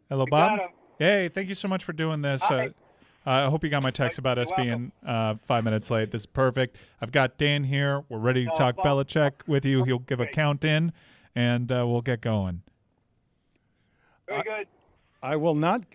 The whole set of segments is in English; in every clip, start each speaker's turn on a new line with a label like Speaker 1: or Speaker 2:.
Speaker 1: Hello,
Speaker 2: We
Speaker 1: Bob.
Speaker 2: got him.
Speaker 1: Hey, thank you so much for doing this.
Speaker 2: Hi.
Speaker 1: I hope you got my text about
Speaker 2: You're
Speaker 1: us
Speaker 2: welcome.
Speaker 1: being 5 minutes late. This is perfect. I've got Dan here. We're ready to
Speaker 2: No
Speaker 1: talk
Speaker 2: problem.
Speaker 1: Belichick with you. He'll give a
Speaker 2: Great.
Speaker 1: count in, and we'll get going.
Speaker 2: Very good.
Speaker 3: I will not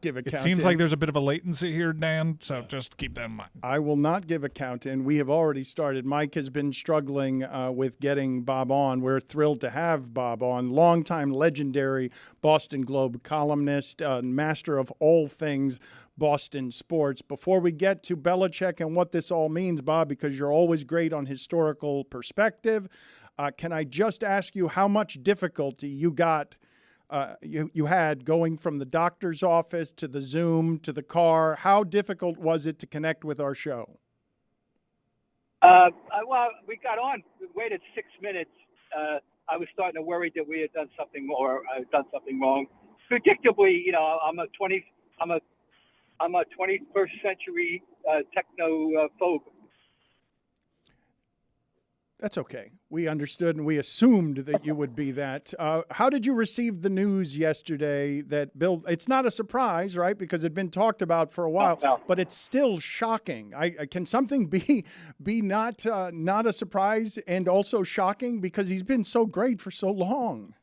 Speaker 3: give a
Speaker 1: It
Speaker 3: count
Speaker 1: seems
Speaker 3: in.
Speaker 1: like there's a bit of a latency here, Dan, so just keep that in mind.
Speaker 3: I will not give a count in. We have already started. Mike has been struggling with getting Bob on. We're thrilled to have Bob on, longtime legendary Boston Globe columnist, master of all things Boston sports. Before we get to Belichick and what this all means, Bob, because you're always great on historical perspective, can I just ask you how much difficulty you got you had going from the doctor's office to the Zoom to the car? How difficult was it to connect with our show?
Speaker 2: Well, we got on. We waited 6 minutes. I was starting to worry that we had done something or I had done something wrong. Predictably, I'm a 21st century technophobe.
Speaker 3: That's okay. We understood and we assumed that you would be that. How did you receive the news yesterday that Bill? It's not a surprise, right? Because it'd been talked about for a while,
Speaker 2: No.
Speaker 3: but it's still shocking. Can something be not a surprise and also shocking because he's been so great for so long?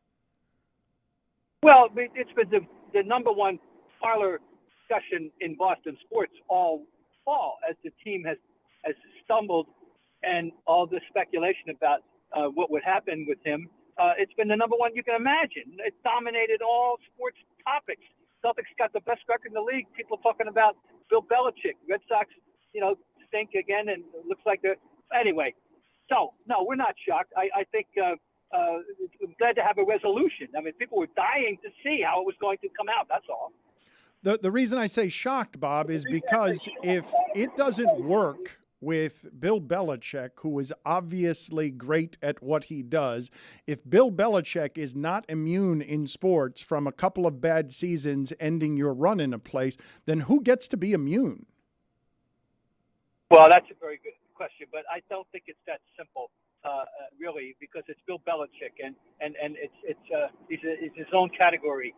Speaker 2: Well, it's been the number one parlor discussion in Boston sports all fall as the team has stumbled. And all the speculation about what would happen with him, it's been the number one you can imagine. It dominated all sports topics. Celtics got the best record in the league. People talking about Bill Belichick. Red Sox, stink again, and it looks like they're anyway. So no, we're not shocked. I think I'm glad to have a resolution. I mean, people were dying to see how it was going to come out. That's all.
Speaker 3: The reason I say shocked, Bob, is because if it doesn't work with Bill Belichick, who is obviously great at what he does, if Bill Belichick is not immune in sports from a couple of bad seasons ending your run in a place, then who gets to be immune?
Speaker 2: Well, that's a very good question, but I don't think it's that simple, really, because it's Bill Belichick, and he's his own category.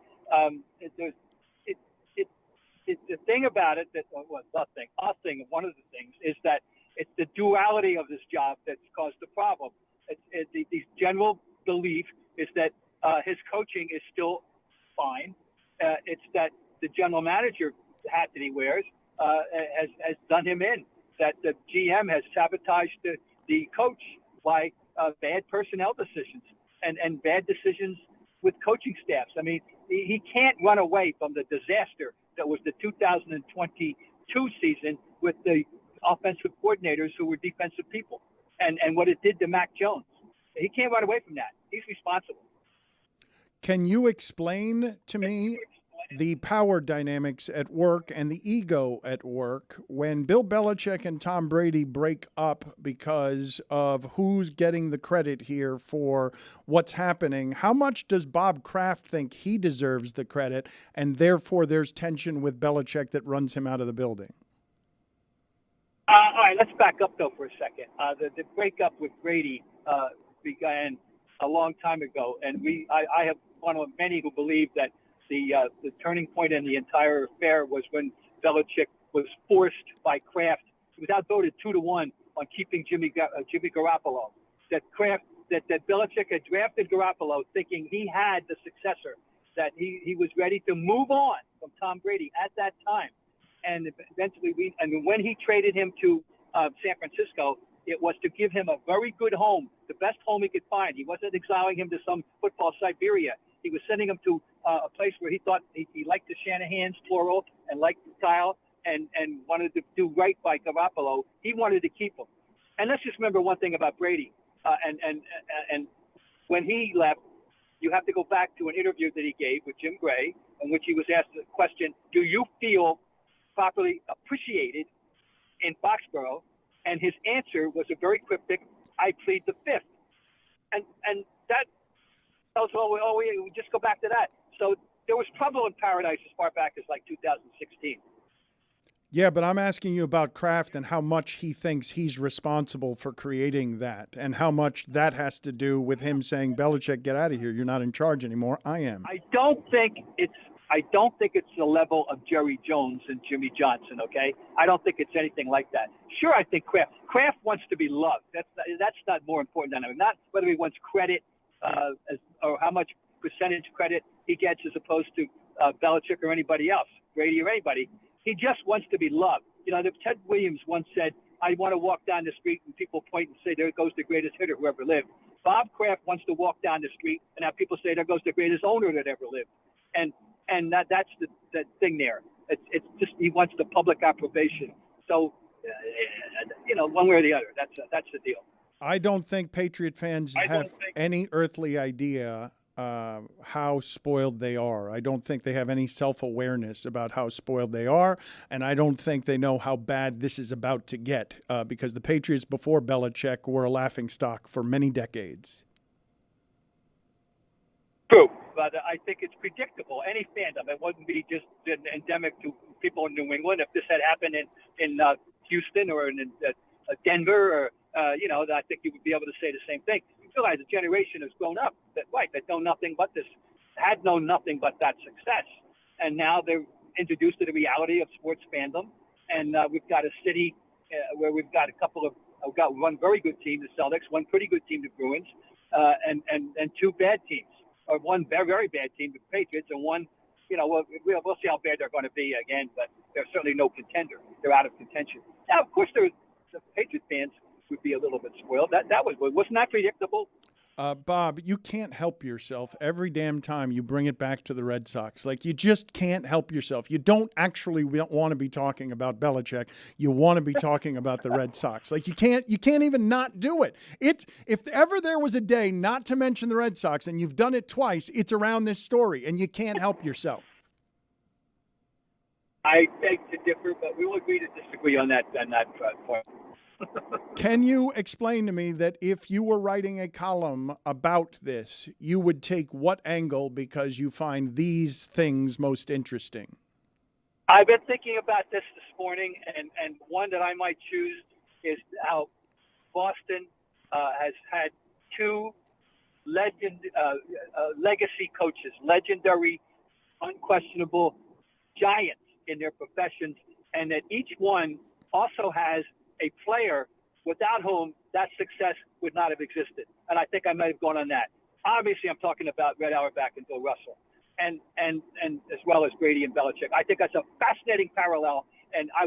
Speaker 2: The thing about it one of the things is that it's the duality of this job that's caused the problem. The general belief is that his coaching is still fine. It's that the general manager hat that he wears has done him in, that the GM has sabotaged the coach by bad personnel decisions and bad decisions with coaching staffs. I mean, he can't run away from the disaster that was the 2022 season with the offensive coordinators who were defensive people and what it did to Mac Jones. He can't run away from that. He's responsible.
Speaker 3: Can you explain to me the power dynamics at work and the ego at work when Bill Belichick and Tom Brady break up because of who's getting the credit here for what's happening? How much does Bob Kraft think he deserves the credit, and therefore there's tension with Belichick that runs him out of the building?
Speaker 2: All right, let's back up, though, for a second. The breakup with Brady began a long time ago, and I have one of many who believe that the turning point in the entire affair was when Belichick was forced by Kraft. He was outvoted 2-1 on keeping Jimmy Garoppolo. That Belichick had drafted Garoppolo thinking he had the successor, that he was ready to move on from Tom Brady at that time. And eventually, when he traded him to San Francisco, it was to give him a very good home, the best home he could find. He wasn't exiling him to some football Siberia. He was sending him to a place where he thought he liked the Shanahans, plural, and liked the style, and wanted to do right by Garoppolo. He wanted to keep him. And let's just remember one thing about Brady. And when he left, you have to go back to an interview that he gave with Jim Gray, in which he was asked the question, do you feel properly appreciated in Foxborough? And his answer was a very cryptic, I plead the fifth. And that tells we just go back to that. So there was trouble in paradise as far back as like 2016.
Speaker 3: Yeah, but I'm asking you about Kraft and how much he thinks he's responsible for creating that and how much that has to do with him saying, Belichick, get out of here. You're not in charge anymore. I am.
Speaker 2: I don't think it's I don't think it's the level of Jerry Jones and Jimmy Johnson, okay? I don't think it's anything like that. Sure, I think Kraft wants to be loved. That's not more important than him. Not whether he wants credit or how much percentage credit he gets as opposed to Belichick or anybody else, Brady or anybody. He just wants to be loved. You know, Ted Williams once said, I want to walk down the street and people point and say, there goes the greatest hitter who ever lived. Bob Kraft wants to walk down the street and have people say, there goes the greatest owner that ever lived. And that's the thing there. It's just he wants the public approbation. So, you know, one way or the other, that's the deal.
Speaker 3: I don't think Patriot fans have any earthly idea how spoiled they are. I don't think they have any self-awareness about how spoiled they are, and I don't think they know how bad this is about to get because the Patriots before Belichick were a laughingstock for many decades.
Speaker 2: True, but I think it's predictable. Any fandom, it wouldn't be just endemic to people in New England. If this had happened in Houston or in Denver, or you know, I think you would be able to say the same thing. You realize a generation has grown up that know nothing but this, had known nothing but that success, and now they're introduced to the reality of sports fandom. And we've got a city where we've got we've got one very good team, the Celtics, one pretty good team, the Bruins, and two bad teams. Or one very, very bad team, the Patriots, and one, you know, we'll see how bad they're going to be again, but they're certainly no contender. They're out of contention. Now, of course, the Patriot fans would be a little bit spoiled. Wasn't that predictable?
Speaker 3: Bob, you can't help yourself every damn time you bring it back to the Red Sox. Like, you just can't help yourself. You don't actually want to be talking about Belichick. You want to be talking about the Red Sox. Like, you can't even not do it. If ever there was a day not to mention the Red Sox, and you've done it twice, it's around this story, and you can't help yourself.
Speaker 2: I beg to differ, but we will agree to disagree on that point.
Speaker 3: Can you explain to me that if you were writing a column about this, you would take what angle because you find these things most interesting?
Speaker 2: I've been thinking about this morning, and one that I might choose is how Boston has had two legacy coaches, legendary, unquestionable giants in their professions, and that each one also has a player without whom that success would not have existed. And I think I might have gone on that. Obviously, I'm talking about Red Auerbach and Bill Russell, and as well as Brady and Belichick. I think that's a fascinating parallel, and I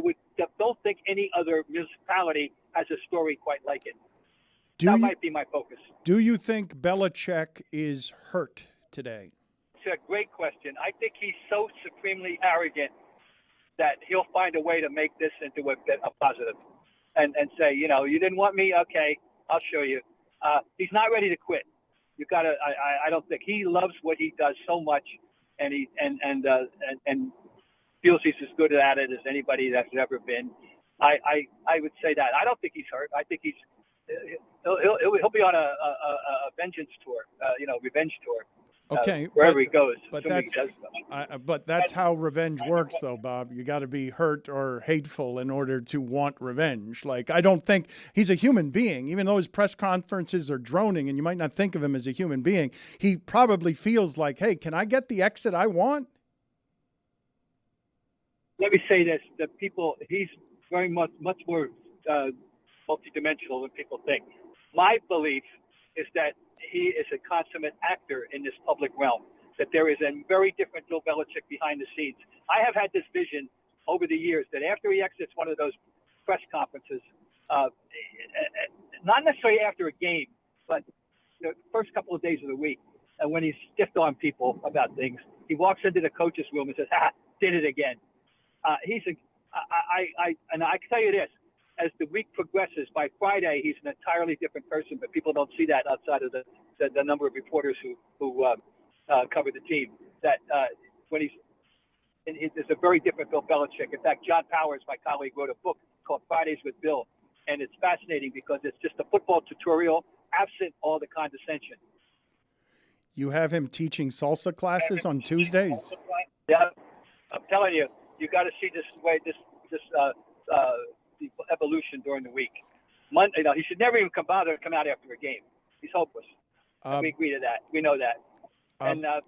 Speaker 2: don't think any other municipality has a story quite like it. That might be my focus.
Speaker 3: Do you think Belichick is hurt today?
Speaker 2: It's a great question. I think he's so supremely arrogant that he'll find a way to make this into a positive. And say, you know, you didn't want me? Okay, I'll show you. He's not ready to quit. You got to. I don't think he loves what he does so much, and he feels he's as good at it as anybody that's ever been. I would say that. I don't think he's hurt. I think he'll be on a vengeance tour. Revenge tour.
Speaker 3: Okay,
Speaker 2: wherever he goes.
Speaker 3: But that's how revenge works, though, Bob. You got to be hurt or hateful in order to want revenge. Like, I don't think he's a human being, even though his press conferences are droning, and you might not think of him as a human being. He probably feels like, hey, can I get the exit I want?
Speaker 2: Let me say this: he's very much more multidimensional than people think. My belief is that he is a consummate actor in this public realm, that there is a very different Bill Belichick behind the scenes. I have had this vision over the years that after he exits one of those press conferences, not necessarily after a game, but the first couple of days of the week, and when he's stiffed on people about things, he walks into the coach's room and says, did it again. I can tell you this, as the week progresses, by Friday, he's an entirely different person, but people don't see that outside of the number of reporters who cover the team. That when there's a very different Bill Belichick. In fact, John Powers, my colleague, wrote a book called Fridays with Bill, and it's fascinating because it's just a football tutorial, absent all the condescension.
Speaker 3: You have him teaching salsa classes on Tuesdays?
Speaker 2: Yeah, I'm telling you, you got to see this the evolution during the week. Monday, he should never even come out after a game. He's hopeless. We agree to that. We know that.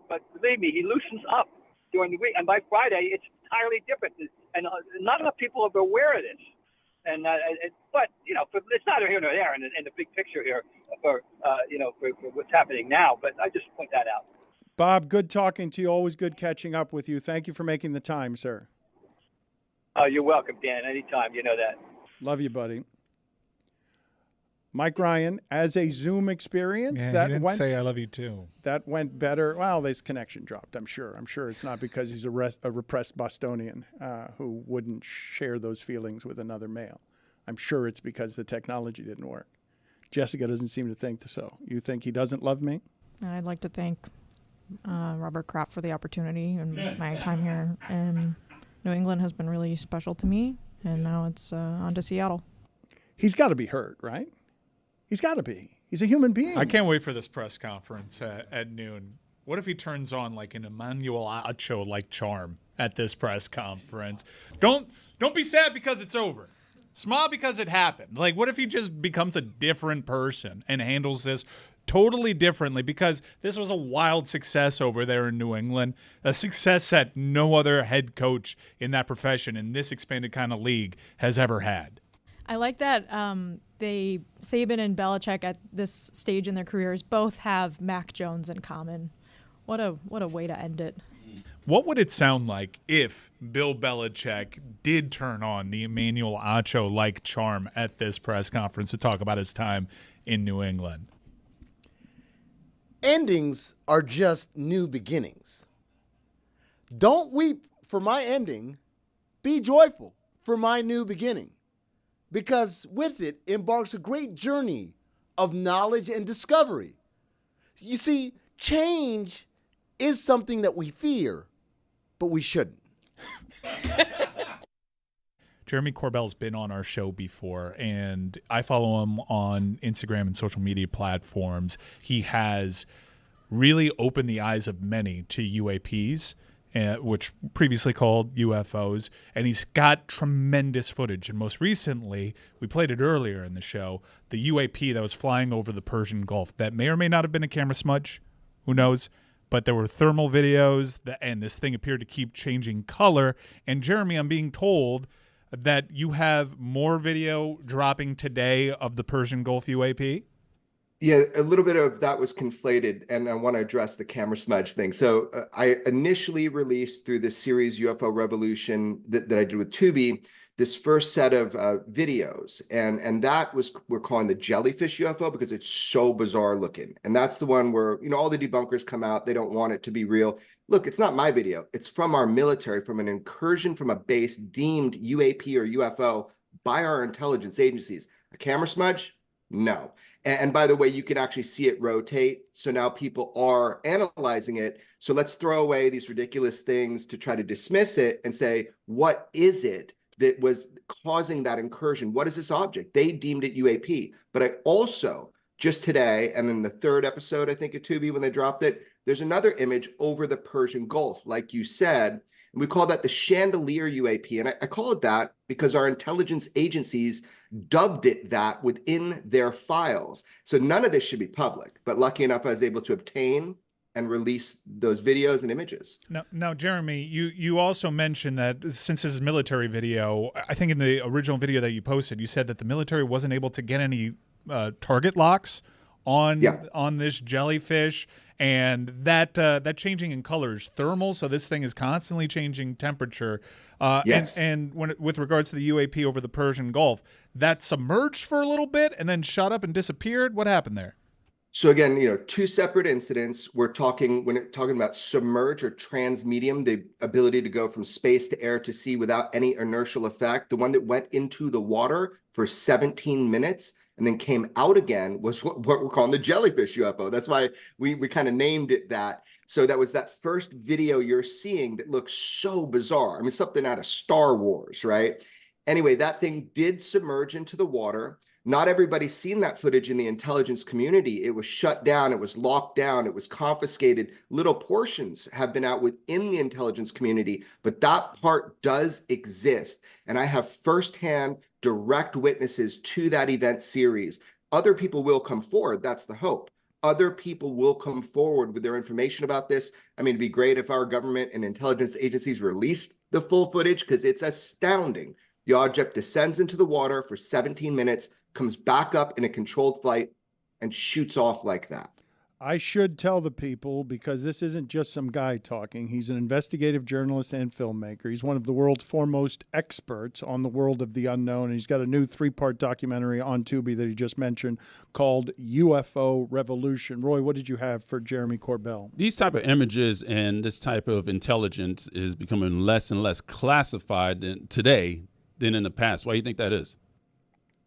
Speaker 2: But believe me, he loosens up. during the week, and by Friday it's entirely different. And not enough people are aware of this. And but it's neither here nor there in the big picture here for what's happening now. But I just point that out.
Speaker 3: Bob, good talking to you. Always good catching up with you. Thank you for making the time, sir.
Speaker 2: You're welcome, Dan. Anytime. You know that.
Speaker 3: Love you, buddy. Mike Ryan, as a Zoom experience,
Speaker 1: Yeah, he didn't say I love you too.
Speaker 3: That went better. Well, this connection dropped, I'm sure. I'm sure it's not because he's a repressed Bostonian who wouldn't share those feelings with another male. I'm sure it's because the technology didn't work. Jessica doesn't seem to think so. You think he doesn't love me?
Speaker 4: I'd like to thank Robert Kraft for the opportunity, and my time here in New England has been really special to me, and now it's on to Seattle.
Speaker 3: He's got to be hurt, right? He's got to be. He's a human being.
Speaker 1: I can't wait for this press conference at noon. What if he turns on like an Emmanuel Acho like charm at this press conference? Don't be sad because it's over. Smile because it happened. Like, what if he just becomes a different person and handles this totally differently? Because this was a wild success over there in New England, a success that no other head coach in that profession in this expanded kind of league has ever had.
Speaker 4: I like that Saban and Belichick at this stage in their careers both have Mac Jones in common. What a way to end it.
Speaker 1: What would it sound like if Bill Belichick did turn on the Emmanuel Acho-like charm at this press conference to talk about his time in New England?
Speaker 5: Endings are just new beginnings. Don't weep for my ending. Be joyful for my new beginning. Because with it embarks a great journey of knowledge and discovery. You see, change is something that we fear, but we shouldn't.
Speaker 1: Jeremy Corbell's been on our show before, and I follow him on Instagram and social media platforms. He has really opened the eyes of many to UAPs, which previously called UFOs, and he's got tremendous footage. And most recently, we played it earlier in the show, the UAP that was flying over the Persian Gulf. That may or may not have been a camera smudge. Who knows? But there were thermal videos, and this thing appeared to keep changing color. And Jeremy, I'm being told that you have more video dropping today of the Persian Gulf UAP?
Speaker 6: Yeah, a little bit of that was conflated, and I want to address the camera smudge thing. So I initially released through this series UFO Revolution that I did with Tubi, this first set of videos, and that was, we're calling the jellyfish UFO because it's so bizarre looking. And that's the one where, all the debunkers come out, they don't want it to be real. Look, it's not my video. It's from our military, from an incursion from a base deemed UAP or UFO by our intelligence agencies. A camera smudge? No. And by the way, you can actually see it rotate. So now people are analyzing it. So let's throw away these ridiculous things to try to dismiss it and say, what is it that was causing that incursion? What is this object? They deemed it UAP. But I also, just today, and in the third episode, I think, of Tubi, when they dropped it, there's another image over the Persian Gulf, like you said. And we call that the chandelier UAP. And I call it that because our intelligence agencies dubbed it that within their files. So none of this should be public. But lucky enough, I was able to obtain and release those videos and images.
Speaker 1: Now, Jeremy, you also mentioned that since this is military video, I think in the original video that you posted, you said that the military wasn't able to get any target locks on this jellyfish, and that changing in color is thermal, so this thing is constantly changing temperature.
Speaker 6: Yes.
Speaker 1: And with regards to the UAP over the Persian Gulf, that submerged for a little bit and then shot up and disappeared. What happened there?
Speaker 6: So again, two separate incidents. We're talking about submerge or transmedium, the ability to go from space to air to sea without any inertial effect. The one that went into the water for 17 minutes and then came out again was what we're calling the jellyfish UFO. That's why we kind of named it that. So that was that first video you're seeing that looks so bizarre. I mean, something out of Star Wars, right? Anyway, that thing did submerge into the water. Not everybody's seen that footage in the intelligence community. It was shut down. It was locked down. It was confiscated. Little portions have been out within the intelligence community, but that part does exist. And I have firsthand direct witnesses to that event series. Other people will come forward. That's the hope. other people will come forward with their information about this. I mean, it'd be great if our government and intelligence agencies released the full footage, because it's astounding. The object descends into the water for 17 minutes, comes back up in a controlled flight, and shoots off like that.
Speaker 3: I should tell the people, because this isn't just some guy talking. He's an investigative journalist and filmmaker. He's one of the world's foremost experts on the world of the unknown. And he's got a new 3-part documentary on Tubi that he just mentioned called UFO Revolution. Roy, what did you have for Jeremy Corbell?
Speaker 7: These type of images and this type of intelligence is becoming less and less classified today than in the past. Why do you think that is?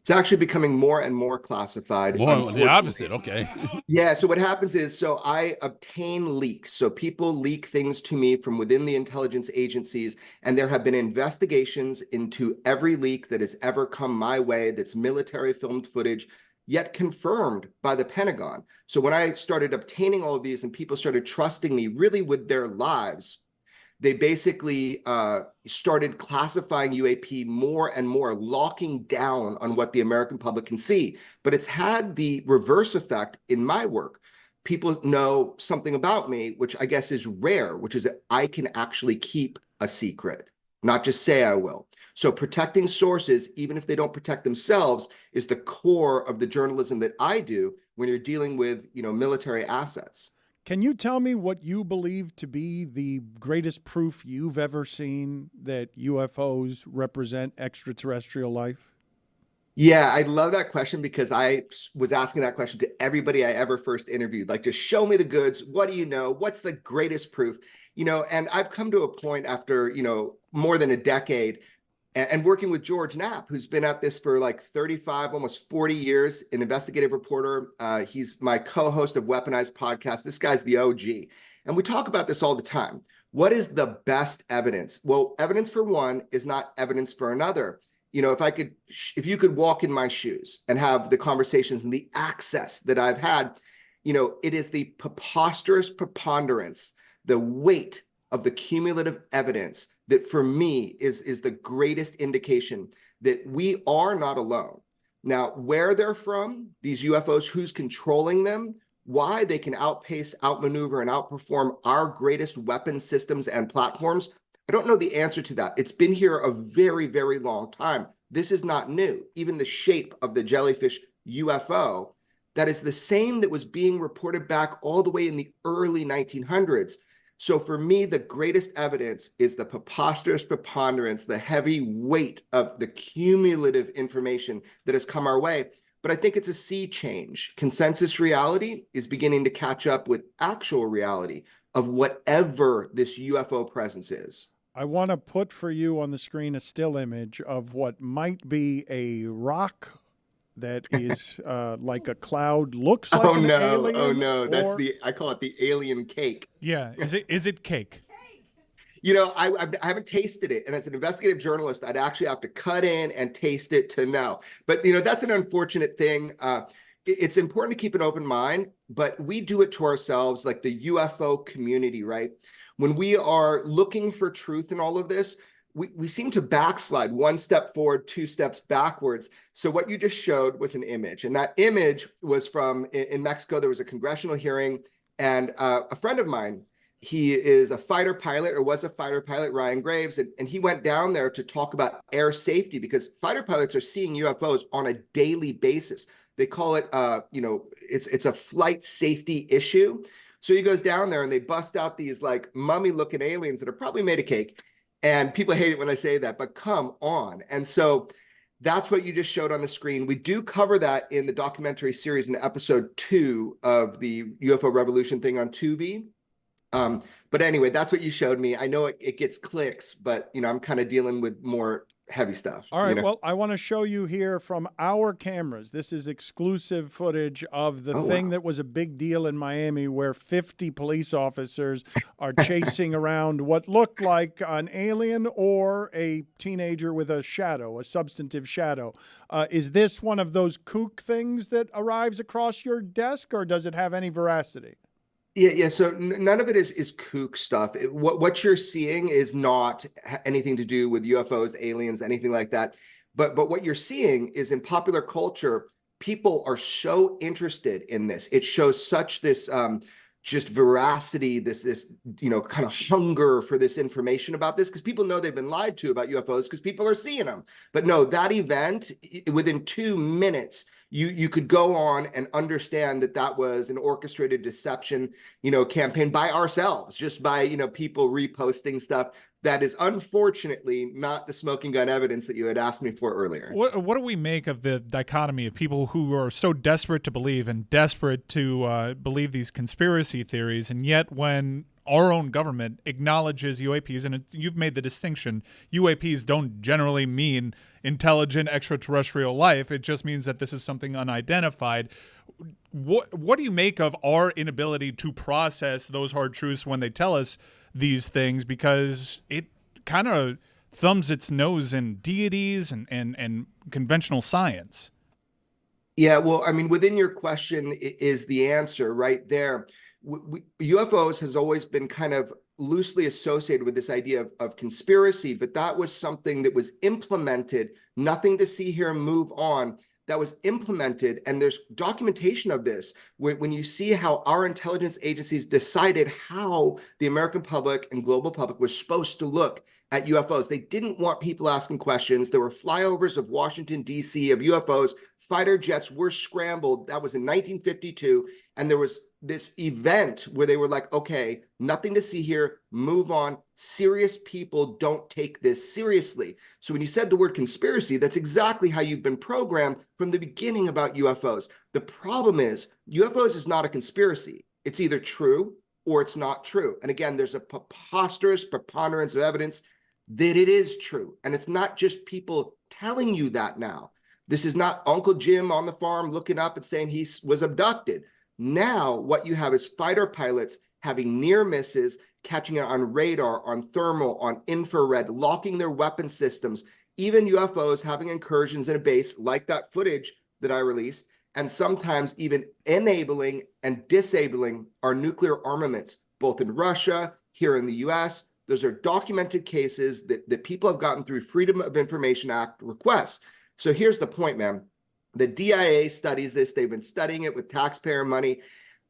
Speaker 6: It's actually becoming more and more classified.
Speaker 7: More the opposite, okay.
Speaker 6: Yeah, so what happens is, so I obtain leaks. So people leak things to me from within the intelligence agencies, and there have been investigations into every leak that has ever come my way that's military filmed footage, yet confirmed by the Pentagon. So when I started obtaining all of these and people started trusting me really with their lives, they basically started classifying UAP more and more, locking down on what the American public can see. But it's had the reverse effect in my work. People know something about me, which I guess is rare, which is that I can actually keep a secret, not just say I will. So protecting sources, even if they don't protect themselves, is the core of the journalism that I do when you're dealing with, military assets.
Speaker 3: Can you tell me what you believe to be the greatest proof you've ever seen that UFOs represent extraterrestrial life?
Speaker 6: Yeah, I love that question, because I was asking that question to everybody I ever first interviewed. Like, just show me the goods. What do you know? What's the greatest proof? And I've come to a point after, more than a decade and working with George Knapp, who's been at this for like 35, almost 40 years, an investigative reporter. He's my co-host of Weaponized Podcast. This guy's the OG. And we talk about this all the time. What is the best evidence? Well, evidence for one is not evidence for another. If you could walk in my shoes and have the conversations and the access that I've had, it is the preposterous preponderance, the weight of the cumulative evidence that for me is the greatest indication that we are not alone. Now, where they're from, these UFOs, who's controlling them, why they can outpace, outmaneuver, and outperform our greatest weapon systems and platforms, I don't know the answer to that. It's been here a very, very long time. This is not new. Even the shape of the jellyfish UFO, that is the same that was being reported back all the way in the early 1900s. So for me, the greatest evidence is the preposterous preponderance, the heavy weight of the cumulative information that has come our way. But I think it's a sea change. Consensus reality is beginning to catch up with actual reality of whatever this UFO presence is.
Speaker 3: I want to put for you on the screen a still image of what might be a rock that is like a cloud, looks like an alien.
Speaker 6: Oh no, I call it the alien cake.
Speaker 1: Yeah, is it cake?
Speaker 6: I haven't tasted it, and as an investigative journalist, I'd actually have to cut in and taste it to know. But that's an unfortunate thing. It's important to keep an open mind, but we do it to ourselves, like the UFO community, right? When we are looking for truth in all of this, we seem to backslide, one step forward, two steps backwards. So what you just showed was an image, and that image was from in Mexico. There was a congressional hearing, and a friend of mine, he is a fighter pilot, or was a fighter pilot, Ryan Graves, and he went down there to talk about air safety, because fighter pilots are seeing UFOs on a daily basis. They call it, it's a flight safety issue. So he goes down there and they bust out these like mummy-looking aliens that are probably made of cake. And people hate it when I say that, but come on. And so that's what you just showed on the screen. We do cover that in the documentary series in episode 2 of the UFO Revolution thing on Tubi. But anyway, that's what you showed me. I know it gets clicks, but I'm kind of dealing with more heavy stuff.
Speaker 3: All right. Well, I want to show you here from our cameras. This is exclusive footage of the thing that was a big deal in Miami, where 50 police officers are chasing around what looked like an alien or a teenager with a shadow, a substantive shadow. Is this one of those kook things that arrives across your desk, or does it have any veracity?
Speaker 6: Yeah. So none of it is kook stuff. What you're seeing is not anything to do with UFOs, aliens, anything like that. But what you're seeing is in popular culture, people are so interested in this. It shows such this just veracity, this kind of hunger for this information about this, because people know they've been lied to about UFOs because people are seeing them. But no, that event, within 2 minutes, you could go on and understand that was an orchestrated deception, campaign by ourselves, just by, people reposting stuff. That is unfortunately not the smoking gun evidence that you had asked me for earlier.
Speaker 1: What do we make of the dichotomy of people who are so desperate to believe and desperate to believe these conspiracy theories, and yet when our own government acknowledges UAPs, and you've made the distinction, UAPs don't generally mean intelligent extraterrestrial life. It just means that this is something unidentified. What do you make of our inability to process those hard truths when they tell us these things, because it kind of thumbs its nose in deities and conventional science?
Speaker 6: Yeah, well, I mean, within your question is the answer right there. UFOs has always been kind of loosely associated with this idea of conspiracy, but that was something that was implemented, nothing to see here, move on. That was implemented, and there's documentation of this when you see how our intelligence agencies decided how the American public and global public was supposed to look at UFOs. They didn't want people asking questions. There were flyovers of Washington, D.C. of UFOs. Fighter jets were scrambled. That was in 1952, and there was this event where they were like, okay, nothing to see here, move on. Serious people don't take this seriously. So when you said the word conspiracy, that's exactly how you've been programmed from the beginning about UFOs. The problem is UFOs is not a conspiracy. It's either true or it's not true. And again, there's a preposterous preponderance of evidence that it is true. And it's not just people telling you that now. This is not Uncle Jim on the farm looking up and saying he was abducted. Now, what you have is fighter pilots having near misses, catching it on radar, on thermal, on infrared, locking their weapon systems, even UFOs having incursions in a base like that footage that I released, and sometimes even enabling and disabling our nuclear armaments, both in Russia, here in the US. Those are documented cases that people have gotten through Freedom of Information Act requests. So here's the point, man. The DIA studies this. They've been studying it with taxpayer money.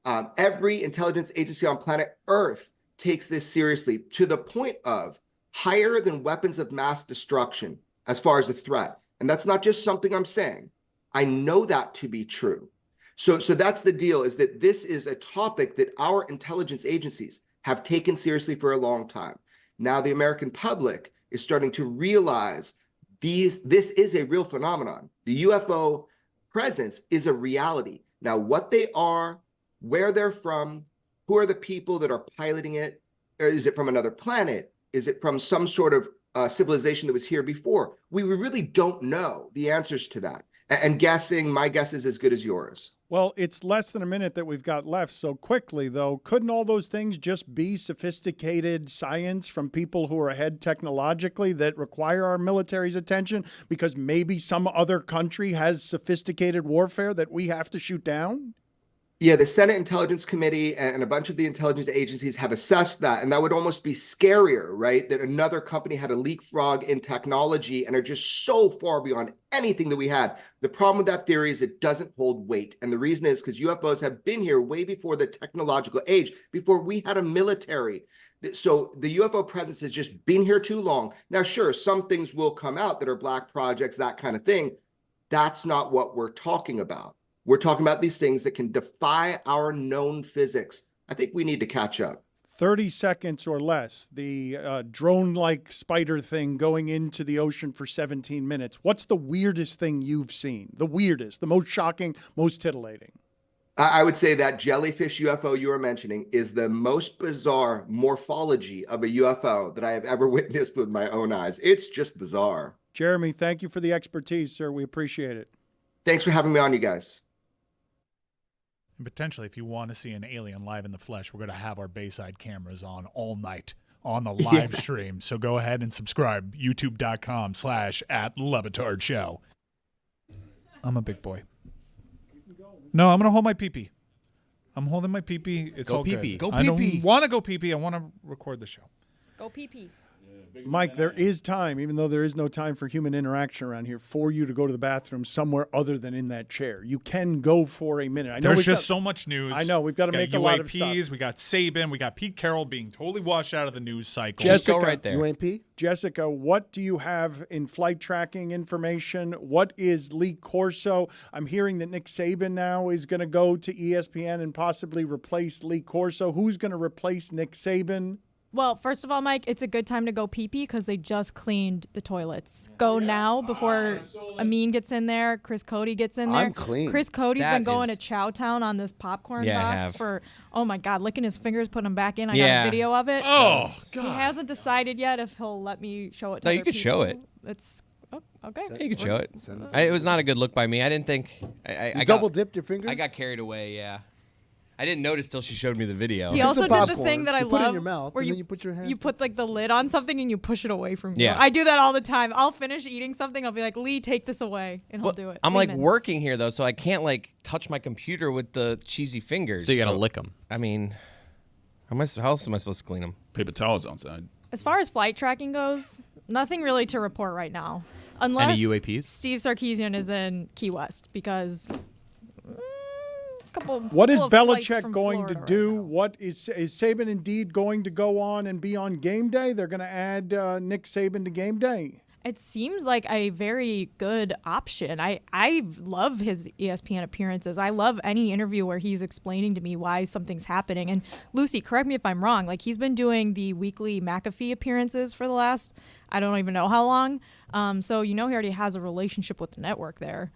Speaker 6: Every intelligence agency on planet Earth takes this seriously, to the point of higher than weapons of mass destruction as far as the threat. And that's not just something I'm saying. I know that to be true. So that's the deal, is that this is a topic that our intelligence agencies have taken seriously for a long time. Now the American public is starting to realize this is a real phenomenon. The UFO presence is a reality. Now, what they are, where they're from, who are the people that are piloting it? Is it from another planet? Is it from some sort of civilization that was here before? We really don't know the answers to that. And my guess is as good as yours.
Speaker 3: Well, it's less than a minute that we've got left. So quickly, though, couldn't all those things just be sophisticated science from people who are ahead technologically that require our military's attention because maybe some other country has sophisticated warfare that we have to shoot down?
Speaker 6: Yeah, the Senate Intelligence Committee and a bunch of the intelligence agencies have assessed that, and that would almost be scarier, right? That another company had a leapfrog in technology and are just so far beyond anything that we had. The problem with that theory is it doesn't hold weight, and the reason is because UFOs have been here way before the technological age, before we had a military. So the UFO presence has just been here too long. Now, sure, some things will come out that are black projects, that kind of thing. That's not what we're talking about. We're talking about these things that can defy our known physics. I think we need to catch up.
Speaker 3: 30 seconds or less. The drone-like spider thing going into the ocean for 17 minutes. What's the weirdest thing you've seen? The weirdest, the most shocking, most titillating?
Speaker 6: I would say that jellyfish UFO you were mentioning is the most bizarre morphology of a UFO that I have ever witnessed with my own eyes. It's just bizarre.
Speaker 3: Jeremy, thank you for the expertise, sir. We appreciate it.
Speaker 6: Thanks for having me on, you guys.
Speaker 1: And potentially, if you want to see an alien live in the flesh, we're going to have our Bayside cameras on all night on the live stream. So go ahead and subscribe, youtube.com/@LeBatardShow. I'm a big boy. No, I'm going to hold my pee-pee. I'm holding my pee-pee. It's all good.
Speaker 8: Go
Speaker 1: I
Speaker 8: pee-pee.
Speaker 1: don't want to go pee-pee. I want to record the show.
Speaker 9: Go pee-pee.
Speaker 3: Mike, there is time, even though there is no time for human interaction around here, for you to go to the bathroom somewhere other than in that chair. You can go for a minute. I know
Speaker 1: There's just so much news.
Speaker 3: I know. We've got to make a lot of stuff.
Speaker 1: We got Saban. We got Pete Carroll being totally washed out of the news cycle.
Speaker 3: Jessica,
Speaker 8: go right there.
Speaker 5: UAP?
Speaker 3: Jessica, what do you have in flight tracking information? What is Lee Corso? I'm hearing that Nick Saban now is going to go to ESPN and possibly replace Lee Corso. Who's going to replace Nick Saban?
Speaker 4: Well, first of all, Mike, it's a good time to go pee-pee because they just cleaned the toilets. Go now before Amin gets in there, Chris Cody gets in there.
Speaker 5: I'm clean.
Speaker 4: Chris Cody's
Speaker 8: That
Speaker 4: been going
Speaker 8: is-
Speaker 4: to Chowtown on this popcorn
Speaker 8: Yeah, I
Speaker 4: box
Speaker 8: have.
Speaker 4: for, oh my God, licking his fingers, putting them back in. I
Speaker 8: Yeah.
Speaker 4: got a video of it.
Speaker 1: Oh,
Speaker 4: He hasn't decided yet if he'll let me show it to
Speaker 8: No,
Speaker 4: other
Speaker 8: you could show
Speaker 4: people. It's, okay.
Speaker 8: You could show it.
Speaker 5: Send it.
Speaker 8: It was not a good look by me. I didn't think. I
Speaker 5: You
Speaker 8: got-
Speaker 5: double dipped your fingers?
Speaker 8: I got carried away. Yeah. I didn't notice till she showed me the video.
Speaker 4: He
Speaker 5: Took
Speaker 4: also
Speaker 5: some
Speaker 4: did the
Speaker 5: popcorn,
Speaker 4: thing that I
Speaker 5: you put it in
Speaker 4: love,
Speaker 5: your mouth,
Speaker 4: where
Speaker 5: and then you put your hands
Speaker 4: put like the lid on something and you push it away from you.
Speaker 8: Yeah.
Speaker 4: I do that all the time. I'll finish eating something. I'll be like, Lee, take this away, and he'll
Speaker 8: But
Speaker 4: do it.
Speaker 8: I'm like
Speaker 4: Lehman.
Speaker 8: working here though, so I can't like touch my computer with the cheesy fingers.
Speaker 9: So you got to lick them.
Speaker 8: I mean, how else am I supposed to clean them?
Speaker 7: Paper towels outside.
Speaker 4: As far as flight tracking goes, nothing really to report right now, unless
Speaker 9: Any UAPs?
Speaker 4: Steve Sarkisian is in Key West because.
Speaker 3: What is
Speaker 4: couple of flights
Speaker 3: Belichick
Speaker 4: from
Speaker 3: going to
Speaker 4: Florida
Speaker 3: do?
Speaker 4: right now.
Speaker 3: What is Saban indeed going to go on and be on game day? They're going to add Nick Saban to game day.
Speaker 4: It seems like a very good option. I love his ESPN appearances. I love any interview where he's explaining to me why something's happening. And Lucy, correct me if I'm wrong. Like, he's been doing the weekly McAfee appearances for the last, I don't even know how long. So he already has a relationship with the network there.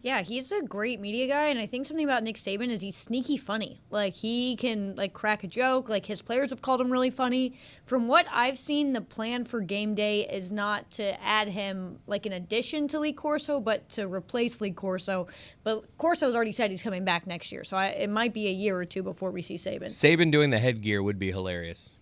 Speaker 10: Yeah, he's a great media guy, and I think something about Nick Saban is he's sneaky funny. Like, he can, like, crack a joke. Like, his players have called him really funny. From what I've seen, the plan for game day is not to add him, like, in addition to Lee Corso, but to replace Lee Corso. But Corso's already said he's coming back next year, so it might be a year or two before we see Saban.
Speaker 8: Saban doing the headgear would be hilarious.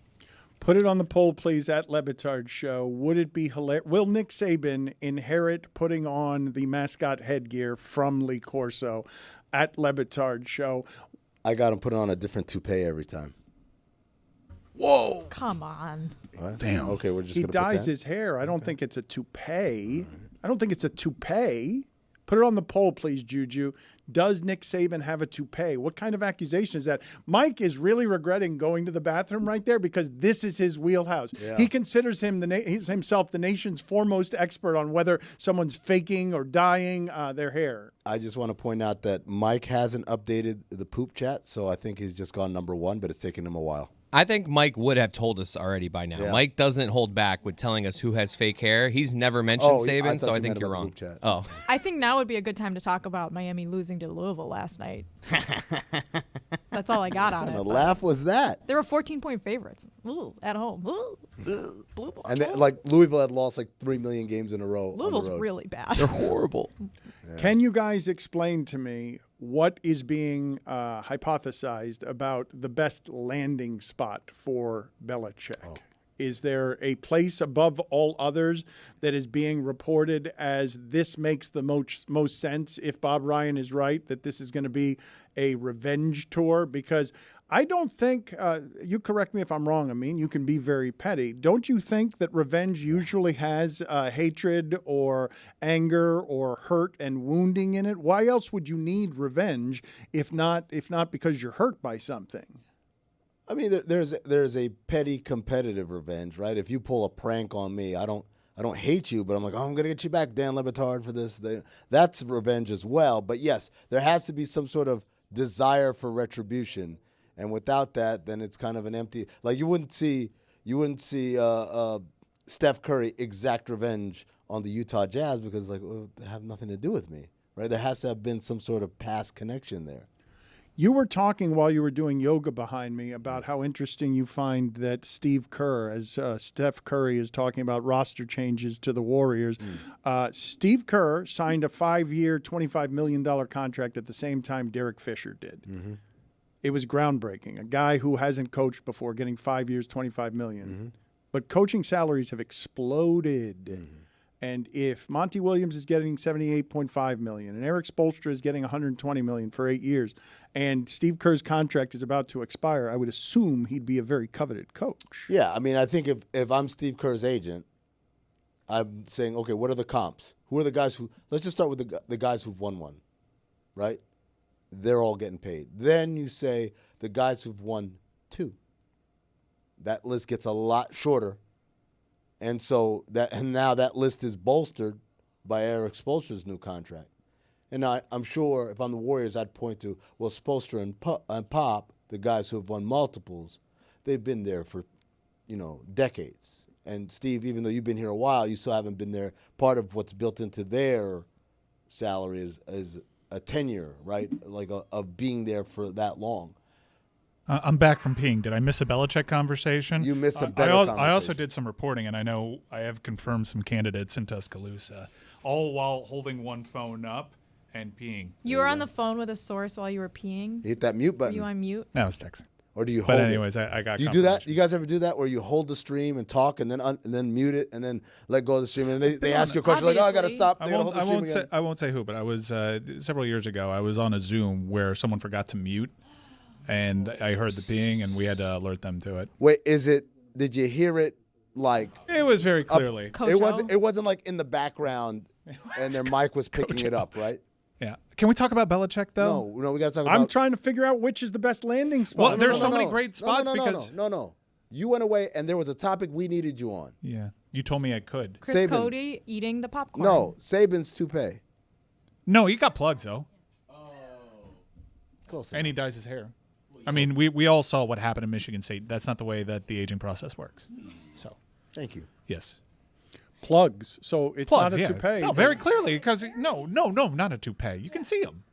Speaker 3: Put it on the poll, please, at Le Batard Show. Would it be hilarious? Will Nick Saban inherit putting on the mascot headgear from Lee Corso at Le Batard Show?
Speaker 5: I got him put on a different toupee every time.
Speaker 3: Whoa!
Speaker 4: Come on.
Speaker 5: What?
Speaker 7: Damn.
Speaker 5: Okay, we're just
Speaker 3: He
Speaker 5: going to
Speaker 3: dyes his hair. I don't think it's a toupee. I don't think it's a toupee. Put it on the poll, please, Juju. Does Nick Saban have a toupee? What kind of accusation is that? Mike is really regretting going to the bathroom right there because this is his wheelhouse.
Speaker 5: Yeah.
Speaker 3: He considers himself the nation's foremost expert on whether someone's faking or dyeing their hair.
Speaker 5: I just want to point out that Mike hasn't updated the poop chat, so I think he's just gone number one, but it's taken him a while.
Speaker 8: I think Mike would have told us already by now.
Speaker 5: Yeah.
Speaker 8: Mike doesn't hold back with telling us who has fake hair. He's never mentioned
Speaker 5: Oh, I
Speaker 8: Saban,
Speaker 5: thought
Speaker 8: so I
Speaker 5: you
Speaker 8: think
Speaker 5: meant
Speaker 8: you're
Speaker 5: about the
Speaker 8: wrong.
Speaker 5: group chat.
Speaker 8: Oh,
Speaker 4: I think now would be a good time to talk about Miami losing to Louisville last night. That's all I got on
Speaker 5: What
Speaker 4: it.
Speaker 5: kind of
Speaker 4: but
Speaker 5: laugh was that?
Speaker 4: They were 14-point favorites. Ooh, at home. Ooh, blue bloods.
Speaker 5: And then, like, Louisville had lost like 3 million games in a row. on the
Speaker 4: Louisville's
Speaker 5: road.
Speaker 4: really bad.
Speaker 8: they're horrible.
Speaker 3: Can you guys explain to me what is being hypothesized about the best landing spot for Belichick?
Speaker 5: Oh.
Speaker 3: Is there a place above all others that is being reported as this makes the most sense if Bob Ryan is right, that this is going to be a revenge tour? Because I don't think, you correct me if I'm wrong, Amin, you can be very petty. Don't you think that revenge usually has hatred or anger or hurt and wounding in it? Why else would you need revenge if not because you're hurt by something?
Speaker 5: I mean, there's a petty competitive revenge, right? If you pull a prank on me, I don't hate you, but I'm like, oh, I'm gonna get you back, Dan Le Batard, for this. That's revenge as well. But yes, there has to be some sort of desire for retribution, and without that, then it's kind of an empty. Like you wouldn't see Steph Curry exact revenge on the Utah Jazz because they have nothing to do with me, right? There has to have been some sort of past connection there.
Speaker 3: You were talking while you were doing yoga behind me about how interesting you find that Steve Kerr, as Steph Curry is talking about roster changes to the Warriors. Steve Kerr signed a 5-year, $25 million contract at the same time Derek Fisher did.
Speaker 5: Mm-hmm.
Speaker 3: It was groundbreaking. A guy who hasn't coached before getting 5 years, $25 million.
Speaker 5: Mm-hmm.
Speaker 3: But coaching salaries have exploded. And if Monty Williams is getting $78.5 million and Eric Spoelstra is getting $120 million for 8 years, and Steve Kerr's contract is about to expire, I would assume he'd be a very coveted coach.
Speaker 5: Yeah, I mean, I think if I'm Steve Kerr's agent, I'm saying, okay, what are the comps? Who are the guys who? Let's just start with the guys who've won one, right? They're all getting paid. Then you say the guys who've won 2. That list gets a lot shorter. And so now that list is bolstered by Eric Spoelstra's new contract. And I'm sure if I'm the Warriors, I'd point to, well, Spoelstra and Pop, the guys who have won multiples, they've been there for, decades. And Steve, even though you've been here a while, you still haven't been there. Part of what's built into their salary is a tenure, right? Like of being there for that long.
Speaker 1: I'm back from peeing. Did I miss a Belichick conversation?
Speaker 5: You missed a better conversation.
Speaker 1: I also did some reporting, and I know I have confirmed some candidates in Tuscaloosa, all while holding one phone up and peeing.
Speaker 4: You were on the phone with a source while you were peeing?
Speaker 5: Hit that mute button.
Speaker 4: Were you on mute?
Speaker 1: No, I was texting.
Speaker 5: Or do you hold
Speaker 1: it? But anyways,
Speaker 5: it?
Speaker 1: I got
Speaker 5: Do you do that? You guys ever do that where you hold the stream and talk and then mute it and then let go of the stream and they ask you a question like, oh, I got to stop.
Speaker 1: I won't say who, but I was several years ago, I was on a Zoom where someone forgot to mute. And I heard the peeing, and we had to alert them to it.
Speaker 5: Wait, did you hear it like?
Speaker 1: It was very clearly.
Speaker 5: It wasn't like in the background and their mic was picking it up, right?
Speaker 1: Yeah. Can we talk about Belichick, though?
Speaker 5: No, we got to talk about.
Speaker 3: I'm trying to figure out which is the best landing spot.
Speaker 1: Well, there's so many great spots because.
Speaker 5: No. You went away, and there was a topic we needed you on.
Speaker 1: Yeah. You told me I could.
Speaker 4: Chris Cody eating the popcorn.
Speaker 5: No, Saban's toupee.
Speaker 1: No, he got plugs, though.
Speaker 5: Close
Speaker 1: and he dyes his hair. I mean, we all saw what happened in Michigan State. That's not the way that the aging process works. So,
Speaker 5: thank you.
Speaker 1: Yes.
Speaker 3: Plugs. So it's not a toupee.
Speaker 1: No, very clearly, because no, not a toupee. You can see them.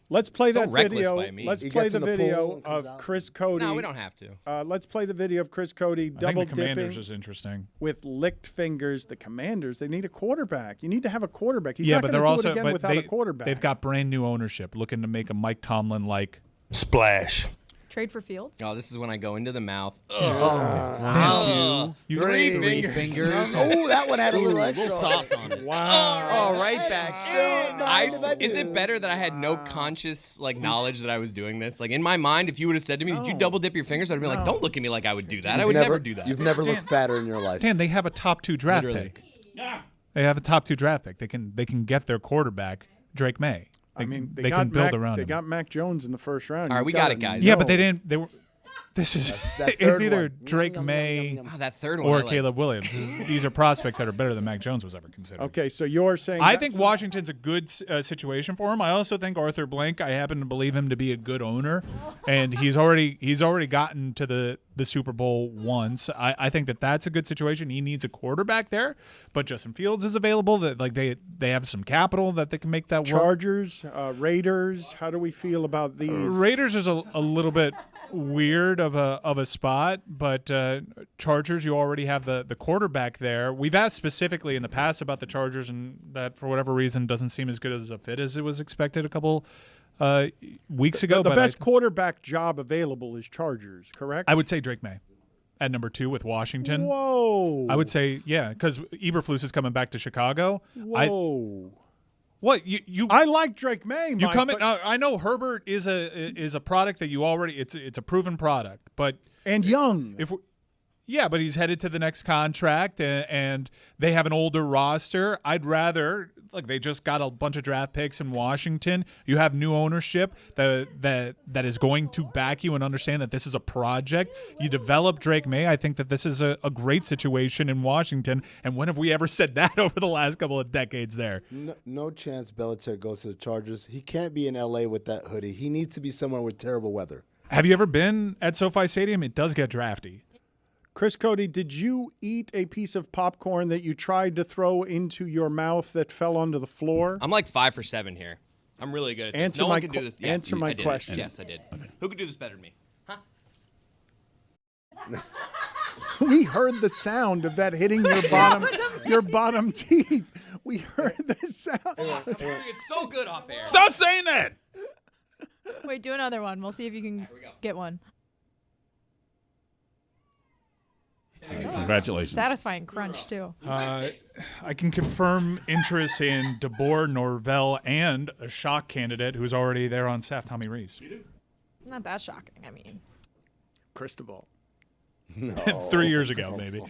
Speaker 3: Let's play that video.
Speaker 8: Let's
Speaker 3: play the video of Chris Cody.
Speaker 8: No, we don't have to.
Speaker 3: Let's play the video of Chris Cody double dipping. The
Speaker 1: Commanders is interesting.
Speaker 3: With licked fingers. The Commanders, they need a quarterback. You need to have a quarterback. He's not
Speaker 1: but
Speaker 3: going
Speaker 1: they're
Speaker 3: to do it again without a quarterback.
Speaker 1: They've got brand new ownership looking to make a Mike Tomlin-like
Speaker 9: splash.
Speaker 4: Trade for Fields?
Speaker 8: Oh, this is when I go into the mouth.
Speaker 1: You
Speaker 8: three fingers.
Speaker 5: Oh, that one had a little extra.
Speaker 8: Little sauce on it.
Speaker 3: Wow.
Speaker 8: Oh, right back. Is it better that I had no conscious knowledge that I was doing this? Like in my mind, if you would have said to me, "Did you double dip your fingers?" I'd be like, "Don't look at me like I would do that. I would never do that."
Speaker 5: You've never looked fatter in your life.
Speaker 1: Dan, they have a top 2 draft pick. They have a top 2 draft pick. They can get their quarterback, Drake May. They can build around him.
Speaker 3: They got Mac Jones in the first round.
Speaker 8: All right, we got it, guys.
Speaker 1: Yeah, but they didn't. They were. This is. It's either Drake May
Speaker 8: that third one,
Speaker 1: or Caleb Williams. These are prospects that are better than Mac Jones was ever considered.
Speaker 3: Okay, so you're saying
Speaker 1: I think Washington's a good situation for him. I also think Arthur Blank. I happen to believe him to be a good owner, and he's already gotten to the Super Bowl once. I think that's a good situation. He needs a quarterback there, but Justin Fields is available. That they have some capital that they can make that work.
Speaker 3: Chargers, Raiders. How do we feel about these?
Speaker 1: Raiders is a little bit weird of a spot, but Chargers, you already have the quarterback there. We've asked specifically in the past about the Chargers, and that for whatever reason doesn't seem as good as a fit as it was expected a couple weeks ago.
Speaker 3: The best quarterback job available is Chargers, correct?
Speaker 1: I would say Drake May at number 2 with Washington.
Speaker 3: Whoa!
Speaker 1: I would say because Eberflus is coming back to Chicago.
Speaker 3: Whoa!
Speaker 1: What you?
Speaker 3: I like Drake May.
Speaker 1: You come in. I know Herbert is a product that you already. It's a proven product, but
Speaker 3: young.
Speaker 1: But he's headed to the next contract, and they have an older roster. I'd rather they just got a bunch of draft picks in Washington. You have new ownership that is going to back you and understand that this is a project. You develop Drake May. I think that this is a great situation in Washington. And when have we ever said that over the last couple of decades there?
Speaker 5: No chance Belichick goes to the Chargers. He can't be in L.A. with that hoodie. He needs to be somewhere with terrible weather.
Speaker 1: Have you ever been at SoFi Stadium? It does get drafty.
Speaker 3: Chris Cody, did you eat a piece of popcorn that you tried to throw into your mouth that fell onto the floor?
Speaker 8: I'm like 5 for 7 here. I'm really good at this. No one can do this. Yes,
Speaker 3: answer my question.
Speaker 8: Yes, I did. Okay. Who could do this better than me? Huh?
Speaker 3: We heard the sound of that hitting your bottom teeth. We heard the sound.
Speaker 8: It's so good off air.
Speaker 1: Stop saying that.
Speaker 4: Wait, do another one. We'll see if you can get one.
Speaker 7: Congratulations.
Speaker 4: Satisfying crunch, too.
Speaker 1: I can confirm interest in DeBoer, Norvell, and a shock candidate who's already there on staff, Tommy Rees.
Speaker 4: Not that shocking. I mean,
Speaker 3: Cristobal.
Speaker 5: No.
Speaker 1: 3 years ago, maybe.